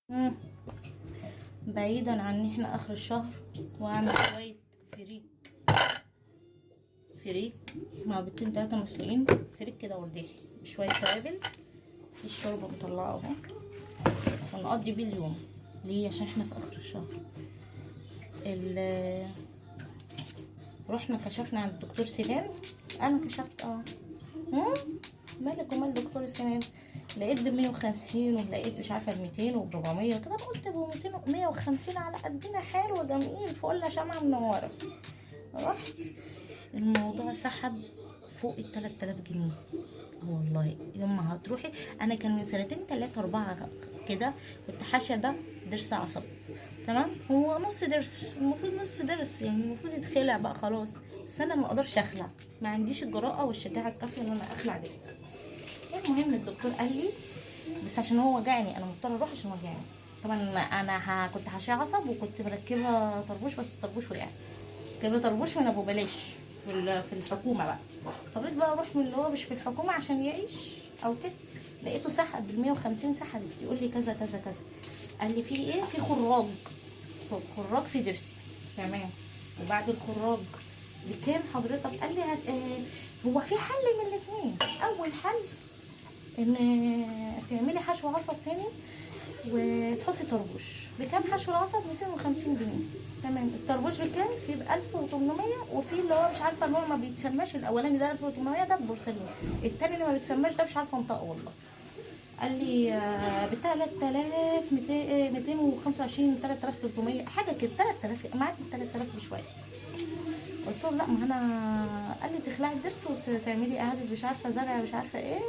مم. بعيدا عن ان احنا اخر الشهر، واعمل شويه فريك مع بيضتين 3 مسلوقين، فريك كده ورديحي بشويه توابل. الشوربه مطلعه اهو، ونقضي بيه اليوم. ليه؟ عشان احنا في اخر الشهر. رحنا كشفنا عند الدكتور سنان. انا كشفت مالك ومال دكتور السنان؟ لقيت ب150، ولقيت مش عارفه ب200 وب400 كده. قلت ب200 150 على قدنا، حلو جميل فل شمعة منوره. رحت الموضوع سحب فوق ال3000 جنيه. والله يوم ما هتروحي، انا كان من سنتين 3 4 كده كنت حاشيه ده ضرس عصبي، تمام؟ هو نص ضرس، المفروض نص ضرس يعني المفروض يتخلع بقى خلاص، بس انا ما اقدرش اخلع، ما عنديش الجراءه والشجاعه الكافيه ان انا اخلع ضرس. المهم الدكتور قال لي، بس عشان هو وجعني انا مضطره اروح عشان وجعني. طبعا انا كنت حاشيه عصب وكنت مركبه طربوش، بس الطربوش وقع. كان طربوش من ابو بلاش في الحكومه بقى. اضطريت بقى اروح من اللي هو مش في الحكومه عشان يعيش او كده. لقيته سحب ب150، سحبت يقول لي كذا كذا كذا. قال لي في ايه؟ في خراج في ضرسي، تمام. وبعد الخراج بكام حضرتك؟ قال لي هو في حل من الاثنين. اول حل ان تعملي حشو عصب تاني وتحطي طربوش. بكام حشو العصب؟ 250 جنيه، تمام. الطربوش بكام؟ في ب1800، وفي اللي هو مش عارفه اللي هو ما بيتسماش، الاولاني ده 1800 ده ببورسلين، التاني اللي ما بيتسماش ده مش عارفه انطقه والله. قال لي ب 3225 3300 حاجه كده، 3000 معاك، 3000 بشويه. قلت له لا، ما انا قال لي تخلعي الضرس وتعملي اعاده مش عارفه زرع مش عارفه ايه.